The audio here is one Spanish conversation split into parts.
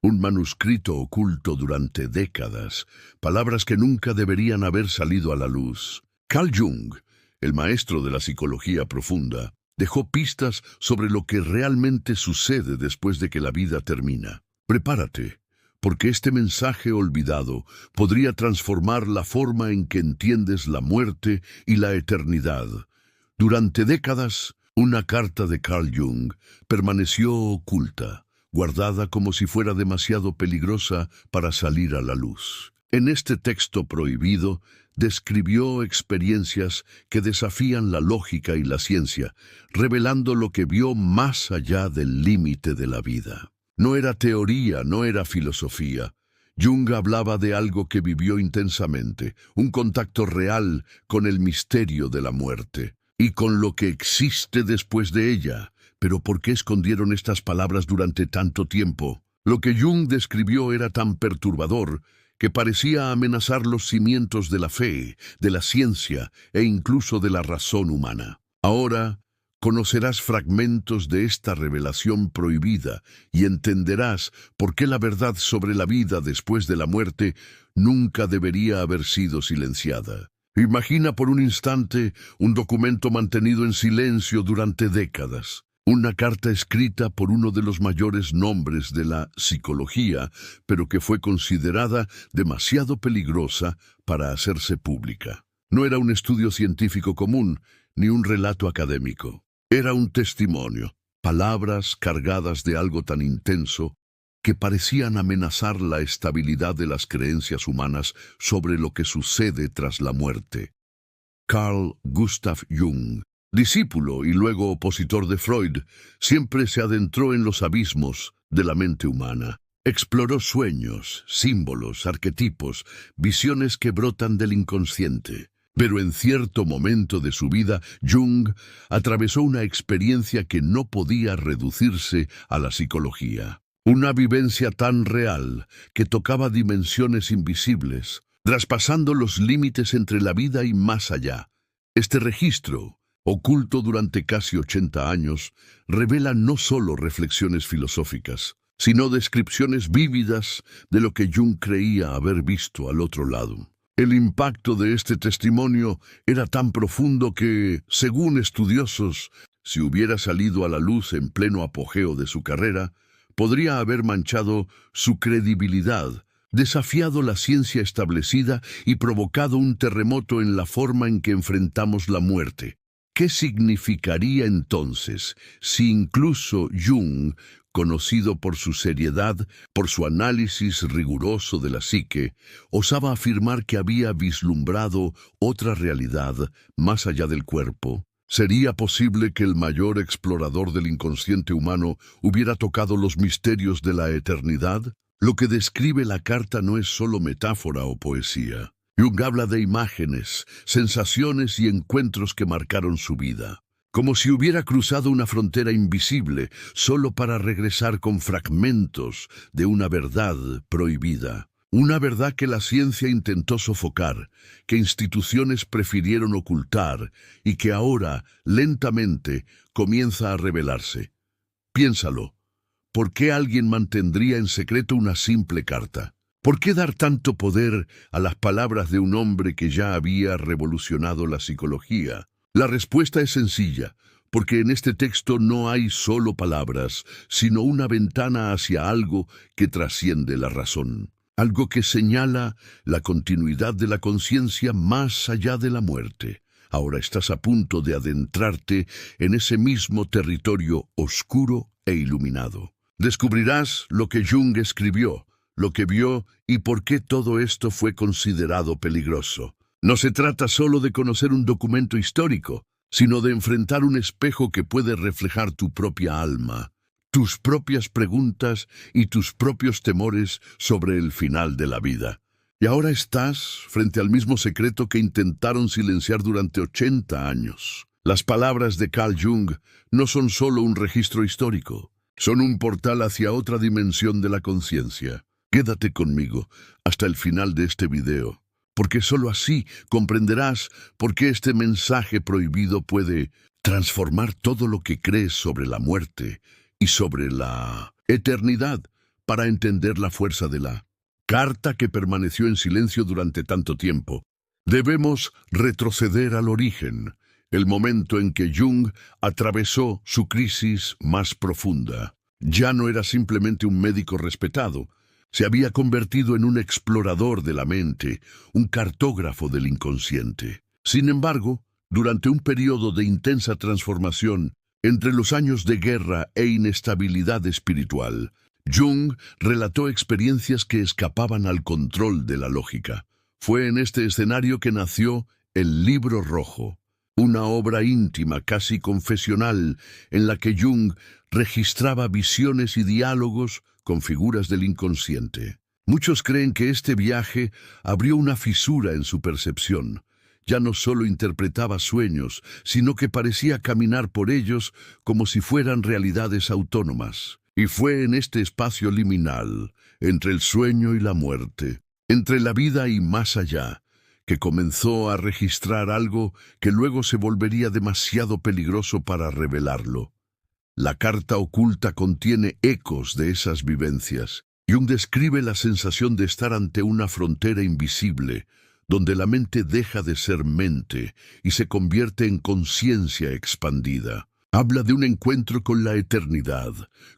un manuscrito oculto durante décadas, palabras que nunca deberían haber salido a la luz. Carl Jung, el maestro de la psicología profunda, dejó pistas sobre lo que realmente sucede después de que la vida termina. Prepárate, porque este mensaje olvidado podría transformar la forma en que entiendes la muerte y la eternidad. Durante décadas, una carta de Carl Jung permaneció oculta, guardada como si fuera demasiado peligrosa para salir a la luz. En este texto prohibido, describió experiencias que desafían la lógica y la ciencia, revelando lo que vio más allá del límite de la vida. No era teoría, no era filosofía. Jung hablaba de algo que vivió intensamente, un contacto real con el misterio de la muerte y con lo que existe después de ella. Pero ¿por qué escondieron estas palabras durante tanto tiempo? Lo que Jung describió era tan perturbador que parecía amenazar los cimientos de la fe, de la ciencia e incluso de la razón humana. Ahora conocerás fragmentos de esta revelación prohibida y entenderás por qué la verdad sobre la vida después de la muerte nunca debería haber sido silenciada. Imagina por un instante un documento mantenido en silencio durante décadas. Una carta escrita por uno de los mayores nombres de la psicología, pero que fue considerada demasiado peligrosa para hacerse pública. No era un estudio científico común, ni un relato académico. Era un testimonio, palabras cargadas de algo tan intenso que parecían amenazar la estabilidad de las creencias humanas sobre lo que sucede tras la muerte. Carl Gustav Jung, discípulo y luego opositor de Freud, siempre se adentró en los abismos de la mente humana. Exploró sueños, símbolos, arquetipos, visiones que brotan del inconsciente. Pero en cierto momento de su vida, Jung atravesó una experiencia que no podía reducirse a la psicología. Una vivencia tan real que tocaba dimensiones invisibles, traspasando los límites entre la vida y más allá. Este registro, oculto durante casi 80 años, revela no solo reflexiones filosóficas, sino descripciones vívidas de lo que Jung creía haber visto al otro lado. El impacto de este testimonio era tan profundo que, según estudiosos, si hubiera salido a la luz en pleno apogeo de su carrera, podría haber manchado su credibilidad, desafiado la ciencia establecida y provocado un terremoto en la forma en que enfrentamos la muerte. ¿Qué significaría entonces si incluso Jung, conocido por su seriedad, por su análisis riguroso de la psique, osaba afirmar que había vislumbrado otra realidad más allá del cuerpo? ¿Sería posible que el mayor explorador del inconsciente humano hubiera tocado los misterios de la eternidad? Lo que describe la carta no es solo metáfora o poesía. Jung habla de imágenes, sensaciones y encuentros que marcaron su vida, como si hubiera cruzado una frontera invisible solo para regresar con fragmentos de una verdad prohibida. Una verdad que la ciencia intentó sofocar, que instituciones prefirieron ocultar y que ahora, lentamente, comienza a revelarse. Piénsalo. ¿Por qué alguien mantendría en secreto una simple carta? ¿Por qué dar tanto poder a las palabras de un hombre que ya había revolucionado la psicología? La respuesta es sencilla, porque en este texto no hay solo palabras, sino una ventana hacia algo que trasciende la razón. Algo que señala la continuidad de la conciencia más allá de la muerte. Ahora estás a punto de adentrarte en ese mismo territorio oscuro e iluminado. Descubrirás lo que Jung escribió, lo que vio y por qué todo esto fue considerado peligroso. No se trata solo de conocer un documento histórico, sino de enfrentar un espejo que puede reflejar tu propia alma, tus propias preguntas y tus propios temores sobre el final de la vida. Y ahora estás frente al mismo secreto que intentaron silenciar durante 80 años. Las palabras de Carl Jung no son solo un registro histórico, son un portal hacia otra dimensión de la conciencia. Quédate conmigo hasta el final de este video, porque solo así comprenderás por qué este mensaje prohibido puede transformar todo lo que crees sobre la muerte y sobre la eternidad. para entender la fuerza de la carta que permaneció en silencio durante tanto tiempo. Debemos retroceder al origen, el momento en que Jung atravesó su crisis más profunda. Ya no era simplemente un médico respetado, se había convertido en un explorador de la mente, un cartógrafo del inconsciente. Sin embargo, durante un periodo de intensa transformación, entre los años de guerra e inestabilidad espiritual, Jung relató experiencias que escapaban al control de la lógica. Fue en este escenario que nació El Libro Rojo, una obra íntima, casi confesional, en la que Jung registraba visiones y diálogos con figuras del inconsciente. Muchos creen que este viaje abrió una fisura en su percepción. Ya no solo interpretaba sueños, sino que parecía caminar por ellos como si fueran realidades autónomas. Y fue en este espacio liminal, entre el sueño y la muerte, entre la vida y más allá, que comenzó a registrar algo que luego se volvería demasiado peligroso para revelarlo. La carta oculta contiene ecos de esas vivencias. Jung describe la sensación de estar ante una frontera invisible, donde la mente deja de ser mente y se convierte en conciencia expandida. Habla de un encuentro con la eternidad,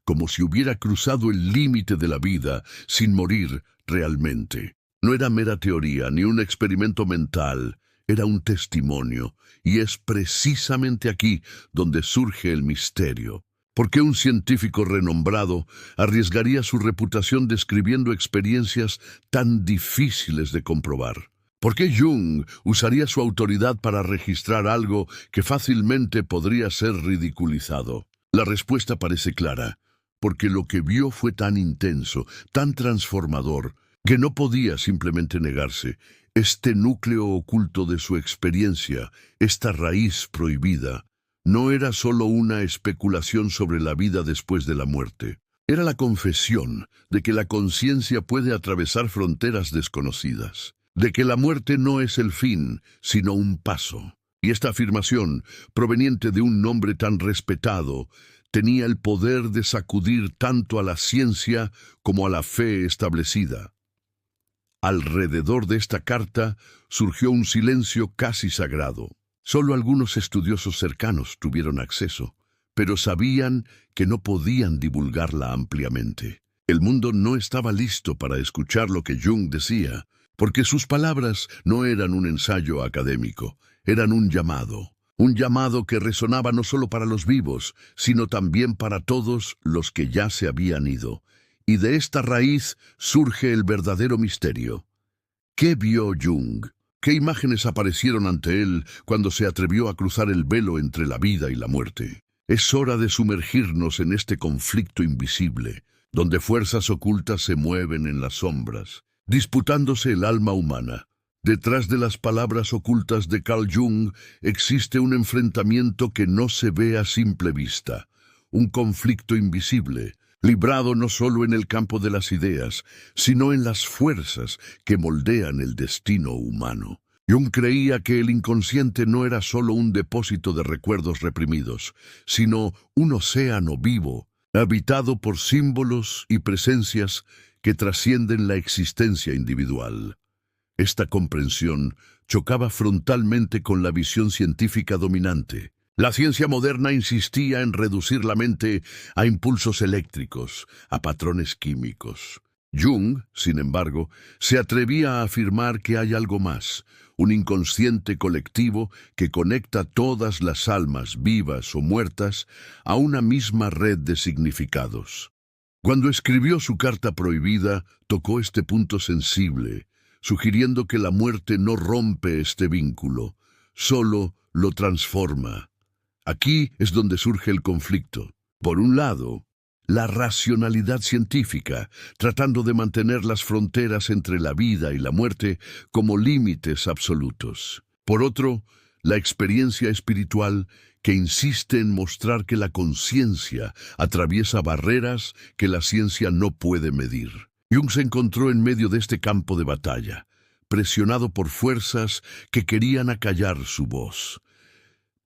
como si hubiera cruzado el límite de la vida sin morir realmente. No era mera teoría ni un experimento mental, era un testimonio, y es precisamente aquí donde surge el misterio. ¿Por qué un científico renombrado arriesgaría su reputación describiendo experiencias tan difíciles de comprobar? ¿Por qué Jung usaría su autoridad para registrar algo que fácilmente podría ser ridiculizado? La respuesta parece clara, porque lo que vio fue tan intenso, tan transformador, que no podía simplemente negarse. Este núcleo oculto de su experiencia, esta raíz prohibida, no era solo una especulación sobre la vida después de la muerte. Era la confesión de que la conciencia puede atravesar fronteras desconocidas, de que la muerte no es el fin, sino un paso. Y esta afirmación, proveniente de un nombre tan respetado, tenía el poder de sacudir tanto a la ciencia como a la fe establecida. Alrededor de esta carta surgió un silencio casi sagrado. Solo algunos estudiosos cercanos tuvieron acceso, pero sabían que no podían divulgarla ampliamente. El mundo no estaba listo para escuchar lo que Jung decía, porque sus palabras no eran un ensayo académico, eran un llamado que resonaba no solo para los vivos, sino también para todos los que ya se habían ido. Y de esta raíz surge el verdadero misterio. ¿Qué vio Jung? ¿Qué imágenes aparecieron ante él cuando se atrevió a cruzar el velo entre la vida y la muerte? Es hora de sumergirnos en este conflicto invisible, donde fuerzas ocultas se mueven en las sombras, disputándose el alma humana. Detrás de las palabras ocultas de Carl Jung existe un enfrentamiento que no se ve a simple vista, un conflicto invisible, librado no solo en el campo de las ideas, sino en las fuerzas que moldean el destino humano. Jung creía que el inconsciente no era solo un depósito de recuerdos reprimidos, sino un océano vivo, habitado por símbolos y presencias que trascienden la existencia individual. Esta comprensión chocaba frontalmente con la visión científica dominante. La ciencia moderna insistía en reducir la mente a impulsos eléctricos, a patrones químicos. Jung, sin embargo, se atrevía a afirmar que hay algo más, un inconsciente colectivo que conecta todas las almas, vivas o muertas, a una misma red de significados. Cuando escribió su carta prohibida, tocó este punto sensible, sugiriendo que la muerte no rompe este vínculo, solo lo transforma. Aquí es donde surge el conflicto. Por un lado, la racionalidad científica, tratando de mantener las fronteras entre la vida y la muerte como límites absolutos. Por otro, la experiencia espiritual que insiste en mostrar que la conciencia atraviesa barreras que la ciencia no puede medir. Jung se encontró en medio de este campo de batalla, presionado por fuerzas que querían acallar su voz.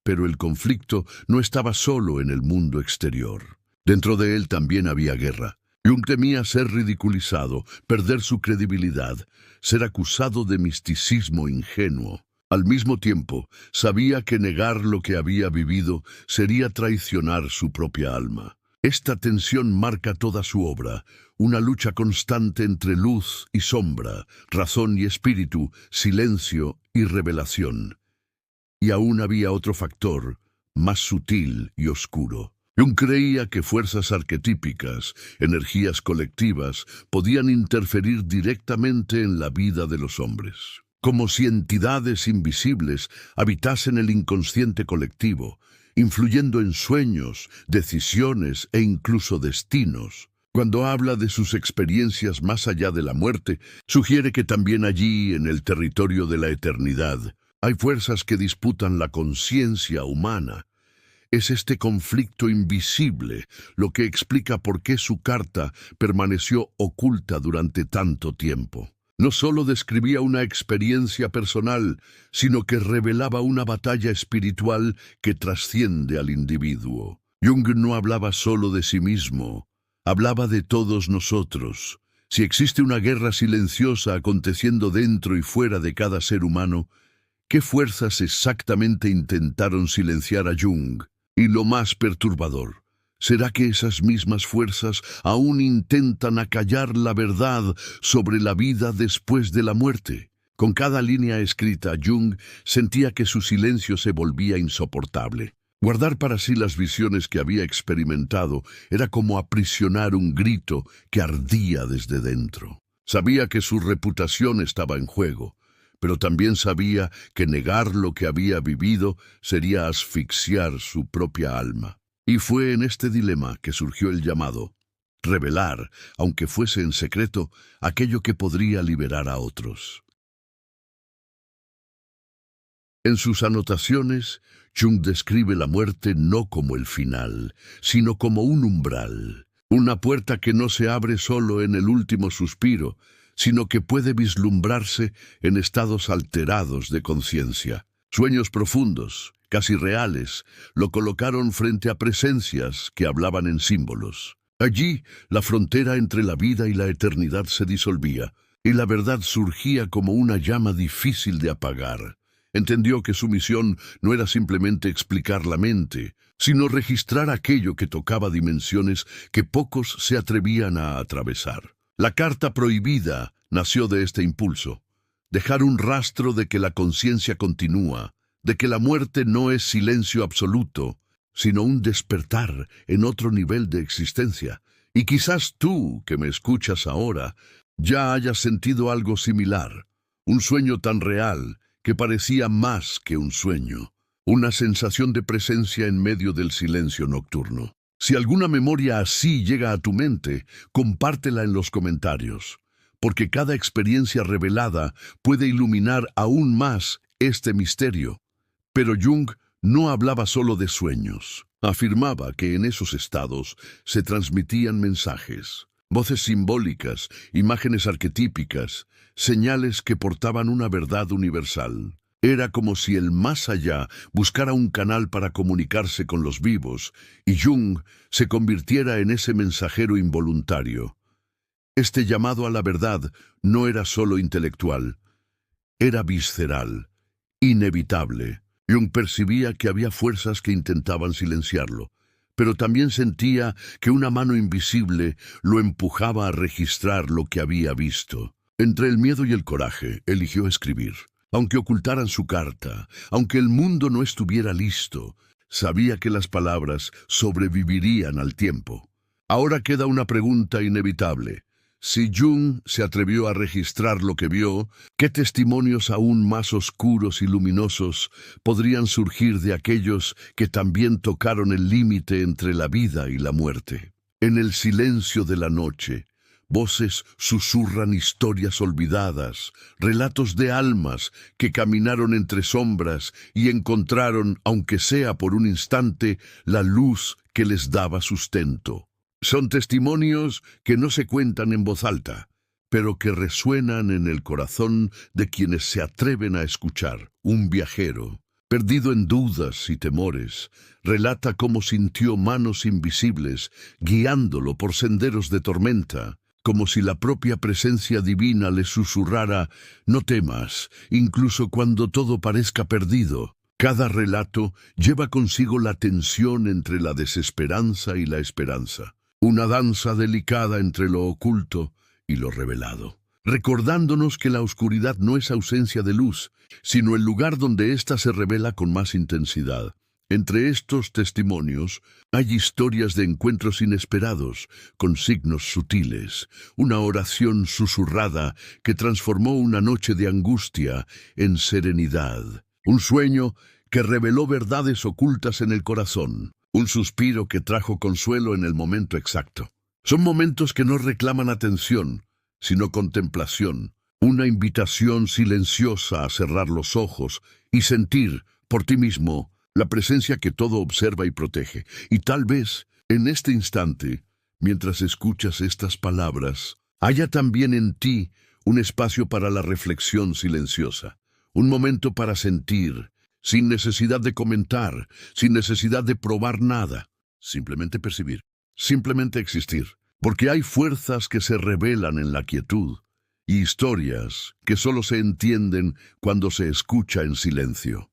Pero el conflicto no estaba solo en el mundo exterior. Dentro de él también había guerra. Jung temía ser ridiculizado, perder su credibilidad, ser acusado de misticismo ingenuo. Al mismo tiempo, sabía que negar lo que había vivido sería traicionar su propia alma. Esta tensión marca toda su obra, una lucha constante entre luz y sombra, razón y espíritu, silencio y revelación. Y aún había otro factor, más sutil y oscuro. Jung creía que fuerzas arquetípicas, energías colectivas, podían interferir directamente en la vida de los hombres, como si entidades invisibles habitasen el inconsciente colectivo, influyendo en sueños, decisiones e incluso destinos. Cuando habla de sus experiencias más allá de la muerte, sugiere que también allí, en el territorio de la eternidad, hay fuerzas que disputan la conciencia humana. Es este conflicto invisible lo que explica por qué su carta permaneció oculta durante tanto tiempo. No solo describía una experiencia personal, sino que revelaba una batalla espiritual que trasciende al individuo. Jung no hablaba solo de sí mismo, hablaba de todos nosotros. Si existe una guerra silenciosa aconteciendo dentro y fuera de cada ser humano, ¿qué fuerzas exactamente intentaron silenciar a Jung? Y lo más perturbador, ¿será que esas mismas fuerzas aún intentan acallar la verdad sobre la vida después de la muerte? Con cada línea escrita, Jung sentía que su silencio se volvía insoportable. Guardar para sí las visiones que había experimentado era como aprisionar un grito que ardía desde dentro. Sabía que su reputación estaba en juego, pero también sabía que negar lo que había vivido sería asfixiar su propia alma. Y fue en este dilema que surgió el llamado: revelar, aunque fuese en secreto, aquello que podría liberar a otros. En sus anotaciones, Jung describe la muerte no como el final, sino como un umbral, una puerta que no se abre solo en el último suspiro, sino que puede vislumbrarse en estados alterados de conciencia. Sueños profundos, casi reales, lo colocaron frente a presencias que hablaban en símbolos. Allí, la frontera entre la vida y la eternidad se disolvía, y la verdad surgía como una llama difícil de apagar. Entendió que su misión no era simplemente explicar la mente, sino registrar aquello que tocaba dimensiones que pocos se atrevían a atravesar. La carta prohibida nació de este impulso: dejar un rastro de que la conciencia continúa, de que la muerte no es silencio absoluto, sino un despertar en otro nivel de existencia. Y quizás tú, que me escuchas ahora, ya hayas sentido algo similar, un sueño tan real que parecía más que un sueño, una sensación de presencia en medio del silencio nocturno. Si alguna memoria así llega a tu mente, compártela en los comentarios, porque cada experiencia revelada puede iluminar aún más este misterio. Pero Jung no hablaba solo de sueños. Afirmaba que en esos estados se transmitían mensajes, voces simbólicas, imágenes arquetípicas, señales que portaban una verdad universal. Era como si el más allá buscara un canal para comunicarse con los vivos, y Jung se convirtiera en ese mensajero involuntario. Este llamado a la verdad no era solo intelectual, era visceral, inevitable. Jung percibía que había fuerzas que intentaban silenciarlo, pero también sentía que una mano invisible lo empujaba a registrar lo que había visto. Entre el miedo y el coraje, eligió escribir. Aunque ocultaran su carta, aunque el mundo no estuviera listo, sabía que las palabras sobrevivirían al tiempo. Ahora queda una pregunta inevitable. Si Jung se atrevió a registrar lo que vio, ¿qué testimonios aún más oscuros y luminosos podrían surgir de aquellos que también tocaron el límite entre la vida y la muerte? En el silencio de la noche, voces susurran historias olvidadas, relatos de almas que caminaron entre sombras y encontraron, aunque sea por un instante, la luz que les daba sustento. Son testimonios que no se cuentan en voz alta, pero que resuenan en el corazón de quienes se atreven a escuchar. Un viajero, perdido en dudas y temores, relata cómo sintió manos invisibles guiándolo por senderos de tormenta, como si la propia presencia divina le susurrara: «No temas, incluso cuando todo parezca perdido». Cada relato lleva consigo la tensión entre la desesperanza y la esperanza, una danza delicada entre lo oculto y lo revelado, recordándonos que la oscuridad no es ausencia de luz, sino el lugar donde ésta se revela con más intensidad. Entre estos testimonios hay historias de encuentros inesperados, con signos sutiles, una oración susurrada que transformó una noche de angustia en serenidad, un sueño que reveló verdades ocultas en el corazón, un suspiro que trajo consuelo en el momento exacto. Son momentos que no reclaman atención, sino contemplación, una invitación silenciosa a cerrar los ojos y sentir por ti mismo la presencia que todo observa y protege. Y tal vez, en este instante, mientras escuchas estas palabras, haya también en ti un espacio para la reflexión silenciosa, un momento para sentir, sin necesidad de comentar, sin necesidad de probar nada, simplemente percibir, simplemente existir, porque hay fuerzas que se revelan en la quietud y historias que solo se entienden cuando se escucha en silencio.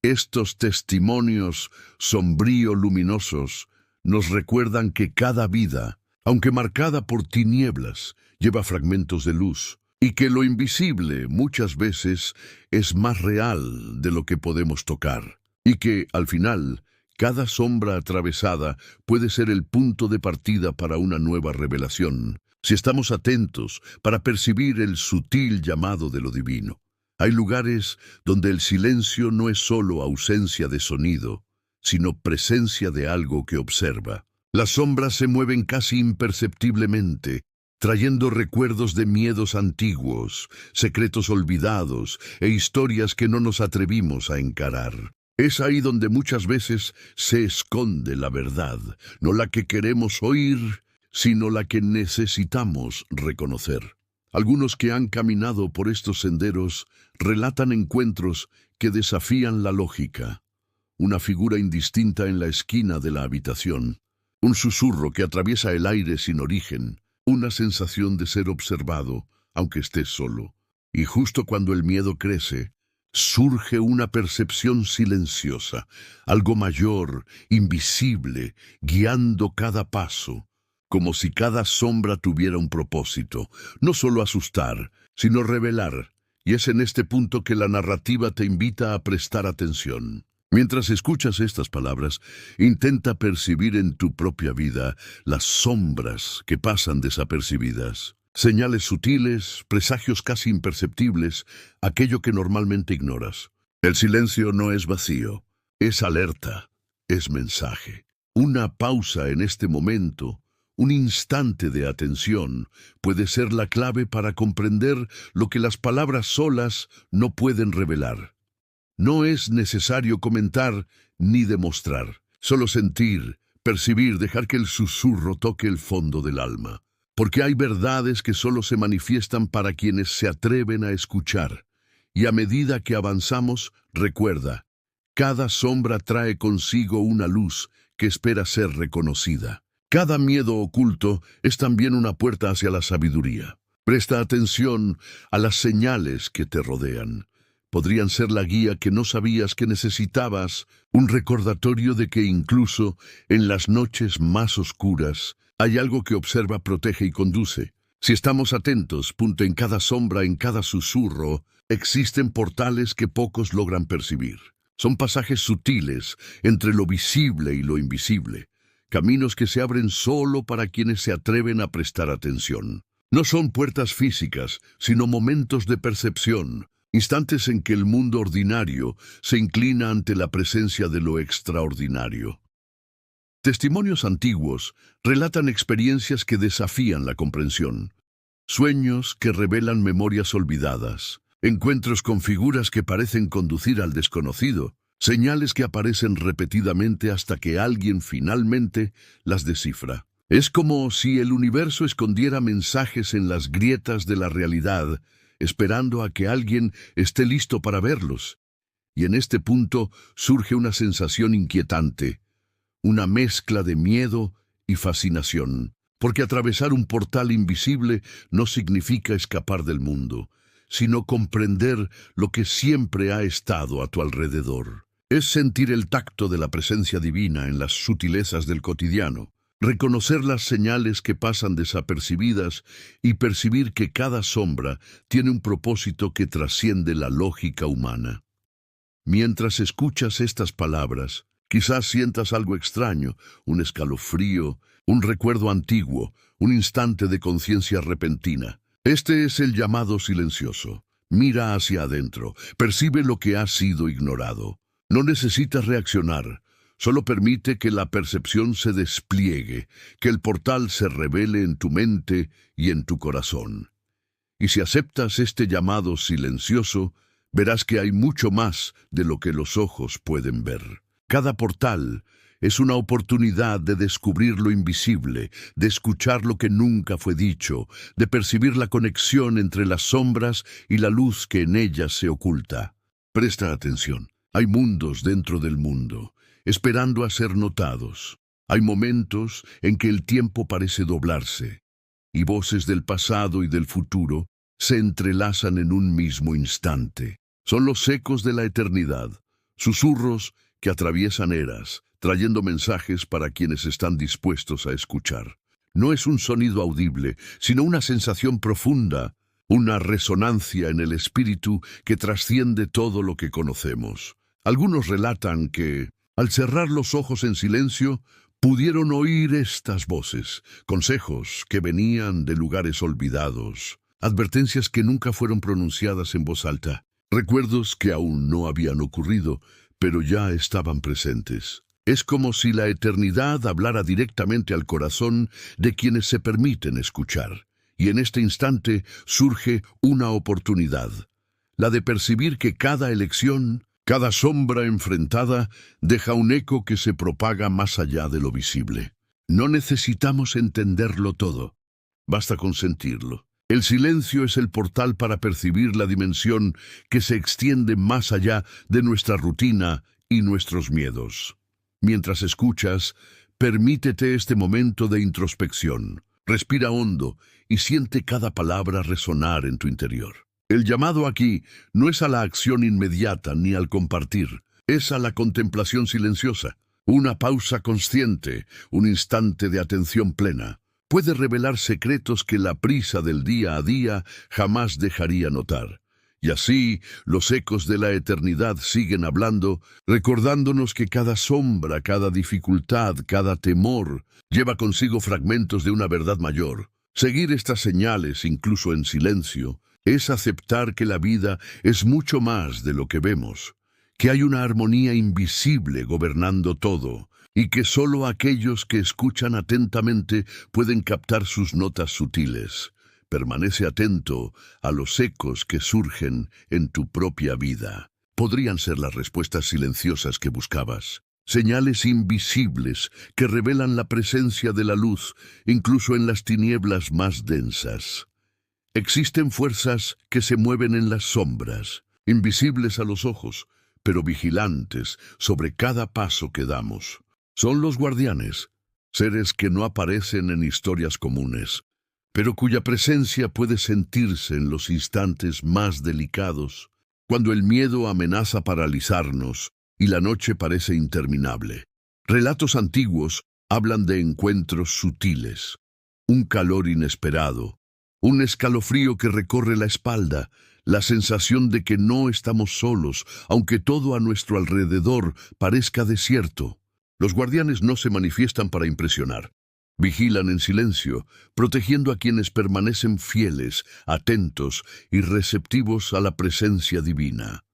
Estos testimonios sombrío-luminosos nos recuerdan que cada vida, aunque marcada por tinieblas, lleva fragmentos de luz, y que lo invisible muchas veces es más real de lo que podemos tocar, y que, al final, cada sombra atravesada puede ser el punto de partida para una nueva revelación, si estamos atentos para percibir el sutil llamado de lo divino. Hay lugares donde el silencio no es solo ausencia de sonido, sino presencia de algo que observa. Las sombras se mueven casi imperceptiblemente, trayendo recuerdos de miedos antiguos, secretos olvidados e historias que no nos atrevimos a encarar. Es ahí donde muchas veces se esconde la verdad, no la que queremos oír, sino la que necesitamos reconocer. Algunos que han caminado por estos senderos relatan encuentros que desafían la lógica. Una figura indistinta en la esquina de la habitación, un susurro que atraviesa el aire sin origen, una sensación de ser observado, aunque estés solo. Y justo cuando el miedo crece, surge una percepción silenciosa, algo mayor, invisible, guiando cada paso, como si cada sombra tuviera un propósito, no solo asustar, sino revelar. Y es en este punto que la narrativa te invita a prestar atención. Mientras escuchas estas palabras, intenta percibir en tu propia vida las sombras que pasan desapercibidas. Señales sutiles, presagios casi imperceptibles, aquello que normalmente ignoras. El silencio no es vacío, es alerta, es mensaje. Una pausa en este momento, un instante de atención, puede ser la clave para comprender lo que las palabras solas no pueden revelar. No es necesario comentar ni demostrar, solo sentir, percibir, dejar que el susurro toque el fondo del alma. Porque hay verdades que solo se manifiestan para quienes se atreven a escuchar. Y a medida que avanzamos, recuerda, cada sombra trae consigo una luz que espera ser reconocida. Cada miedo oculto es también una puerta hacia la sabiduría. Presta atención a las señales que te rodean. Podrían ser la guía que no sabías que necesitabas, un recordatorio de que incluso en las noches más oscuras hay algo que observa, protege y conduce. Si estamos atentos, en cada sombra, en cada susurro, existen portales que pocos logran percibir. Son pasajes sutiles entre lo visible y lo invisible, caminos que se abren solo para quienes se atreven a prestar atención. No son puertas físicas, sino momentos de percepción, instantes en que el mundo ordinario se inclina ante la presencia de lo extraordinario. Testimonios antiguos relatan experiencias que desafían la comprensión, sueños que revelan memorias olvidadas, encuentros con figuras que parecen conducir al desconocido, señales que aparecen repetidamente hasta que alguien finalmente las descifra. Es como si el universo escondiera mensajes en las grietas de la realidad, esperando a que alguien esté listo para verlos. Y en este punto surge una sensación inquietante, una mezcla de miedo y fascinación, porque atravesar un portal invisible no significa escapar del mundo, sino comprender lo que siempre ha estado a tu alrededor. Es sentir el tacto de la presencia divina en las sutilezas del cotidiano, reconocer las señales que pasan desapercibidas y percibir que cada sombra tiene un propósito que trasciende la lógica humana. Mientras escuchas estas palabras, quizás sientas algo extraño, un escalofrío, un recuerdo antiguo, un instante de conciencia repentina. Este es el llamado silencioso. Mira hacia adentro, percibe lo que ha sido ignorado. No necesitas reaccionar, solo permite que la percepción se despliegue, que el portal se revele en tu mente y en tu corazón. Y si aceptas este llamado silencioso, verás que hay mucho más de lo que los ojos pueden ver. Cada portal es una oportunidad de descubrir lo invisible, de escuchar lo que nunca fue dicho, de percibir la conexión entre las sombras y la luz que en ellas se oculta. Presta atención. Hay mundos dentro del mundo, esperando a ser notados. Hay momentos en que el tiempo parece doblarse, y voces del pasado y del futuro se entrelazan en un mismo instante. Son los ecos de la eternidad, susurros que atraviesan eras, trayendo mensajes para quienes están dispuestos a escuchar. No es un sonido audible, sino una sensación profunda, una resonancia en el espíritu que trasciende todo lo que conocemos. Algunos relatan que, al cerrar los ojos en silencio, pudieron oír estas voces, consejos que venían de lugares olvidados, advertencias que nunca fueron pronunciadas en voz alta, recuerdos que aún no habían ocurrido, pero ya estaban presentes. Es como si la eternidad hablara directamente al corazón de quienes se permiten escuchar. Y en este instante surge una oportunidad, la de percibir que cada elección, cada sombra enfrentada, deja un eco que se propaga más allá de lo visible. No necesitamos entenderlo todo, basta con sentirlo. El silencio es el portal para percibir la dimensión que se extiende más allá de nuestra rutina y nuestros miedos. Mientras escuchas, permítete este momento de introspección. Respira hondo y siente cada palabra resonar en tu interior. El llamado aquí no es a la acción inmediata ni al compartir, es a la contemplación silenciosa. Una pausa consciente, un instante de atención plena, puede revelar secretos que la prisa del día a día jamás dejaría notar. Y así, los ecos de la eternidad siguen hablando, recordándonos que cada sombra, cada dificultad, cada temor, lleva consigo fragmentos de una verdad mayor. Seguir estas señales, incluso en silencio, es aceptar que la vida es mucho más de lo que vemos, que hay una armonía invisible gobernando todo, y que solo aquellos que escuchan atentamente pueden captar sus notas sutiles. Permanece atento a los ecos que surgen en tu propia vida. Podrían ser las respuestas silenciosas que buscabas, señales invisibles que revelan la presencia de la luz, incluso en las tinieblas más densas. Existen fuerzas que se mueven en las sombras, invisibles a los ojos, pero vigilantes sobre cada paso que damos. Son los guardianes, seres que no aparecen en historias comunes, pero cuya presencia puede sentirse en los instantes más delicados, cuando el miedo amenaza paralizarnos y la noche parece interminable. Relatos antiguos hablan de encuentros sutiles, un calor inesperado, un escalofrío que recorre la espalda, la sensación de que no estamos solos, aunque todo a nuestro alrededor parezca desierto. Los guardianes no se manifiestan para impresionar. Vigilan en silencio, protegiendo a quienes permanecen fieles, atentos y receptivos a la presencia divina.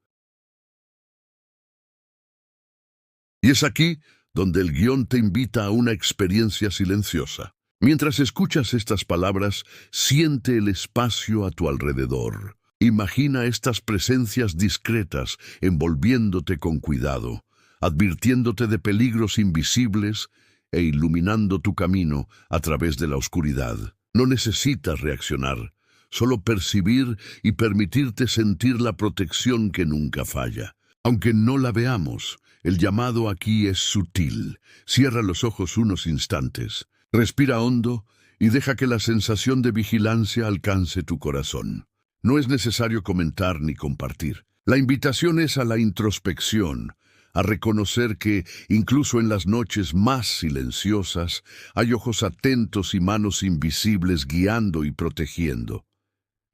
Y es aquí donde el guión te invita a una experiencia silenciosa. Mientras escuchas estas palabras, siente el espacio a tu alrededor. Imagina estas presencias discretas envolviéndote con cuidado, advirtiéndote de peligros invisibles e iluminando tu camino a través de la oscuridad. No necesitas reaccionar, solo percibir y permitirte sentir la protección que nunca falla. Aunque no la veamos, el llamado aquí es sutil. Cierra los ojos unos instantes, respira hondo y deja que la sensación de vigilancia alcance tu corazón. No es necesario comentar ni compartir. La invitación es a la introspección, a reconocer que, incluso en las noches más silenciosas, hay ojos atentos y manos invisibles guiando y protegiendo.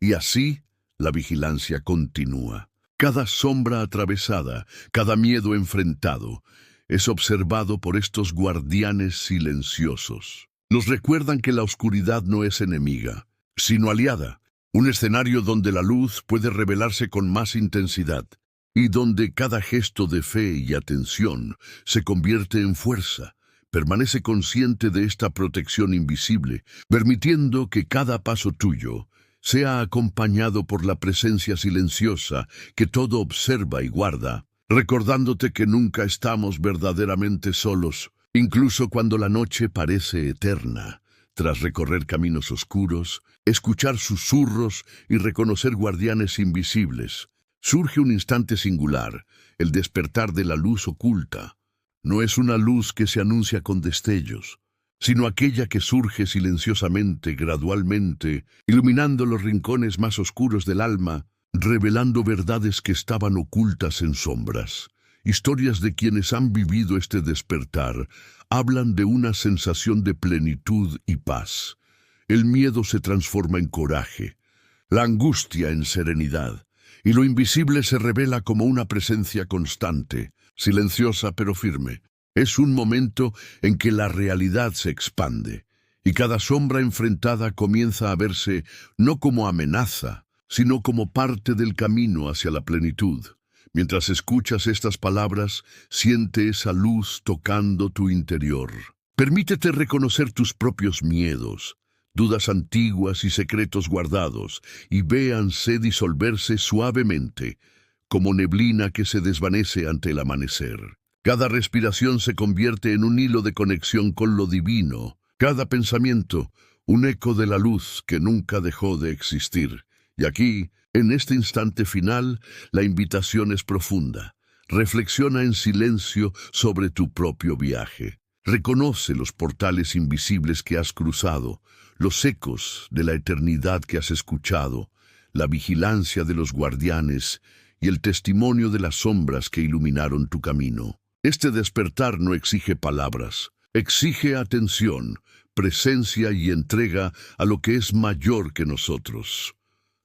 Y así, la vigilancia continúa. Cada sombra atravesada, cada miedo enfrentado, es observado por estos guardianes silenciosos. Nos recuerdan que la oscuridad no es enemiga, sino aliada. Un escenario donde la luz puede revelarse con más intensidad y donde cada gesto de fe y atención se convierte en fuerza. Permanece consciente de esta protección invisible, permitiendo que cada paso tuyo sea acompañado por la presencia silenciosa que todo observa y guarda, recordándote que nunca estamos verdaderamente solos, incluso cuando la noche parece eterna. Tras recorrer caminos oscuros, escuchar susurros y reconocer guardianes invisibles, surge un instante singular, el despertar de la luz oculta. No es una luz que se anuncia con destellos, sino aquella que surge silenciosamente, gradualmente, iluminando los rincones más oscuros del alma, revelando verdades que estaban ocultas en sombras. Historias de quienes han vivido este despertar hablan de una sensación de plenitud y paz. El miedo se transforma en coraje, la angustia en serenidad, y lo invisible se revela como una presencia constante, silenciosa pero firme. Es un momento en que la realidad se expande, y cada sombra enfrentada comienza a verse no como amenaza, sino como parte del camino hacia la plenitud. Mientras escuchas estas palabras, siente esa luz tocando tu interior. Permítete reconocer tus propios miedos, dudas antiguas y secretos guardados, y véanse disolverse suavemente, como neblina que se desvanece ante el amanecer. Cada respiración se convierte en un hilo de conexión con lo divino, cada pensamiento, un eco de la luz que nunca dejó de existir. Y aquí, en este instante final, la invitación es profunda. Reflexiona en silencio sobre tu propio viaje. Reconoce los portales invisibles que has cruzado, los ecos de la eternidad que has escuchado, la vigilancia de los guardianes y el testimonio de las sombras que iluminaron tu camino. Este despertar no exige palabras, exige atención, presencia y entrega a lo que es mayor que nosotros.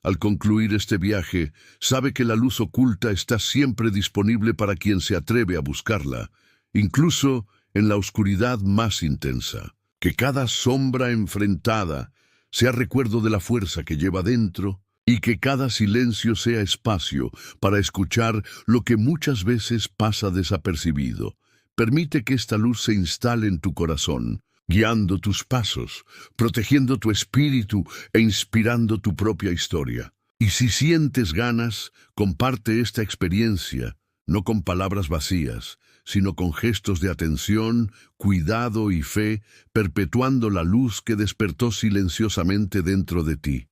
Al concluir este viaje, sabe que la luz oculta está siempre disponible para quien se atreve a buscarla, incluso en la oscuridad más intensa. Que cada sombra enfrentada sea recuerdo de la fuerza que lleva dentro, y que cada silencio sea espacio para escuchar lo que muchas veces pasa desapercibido. Permite que esta luz se instale en tu corazón, guiando tus pasos, protegiendo tu espíritu e inspirando tu propia historia. Y si sientes ganas, comparte esta experiencia, no con palabras vacías, sino con gestos de atención, cuidado y fe, perpetuando la luz que despertó silenciosamente dentro de ti.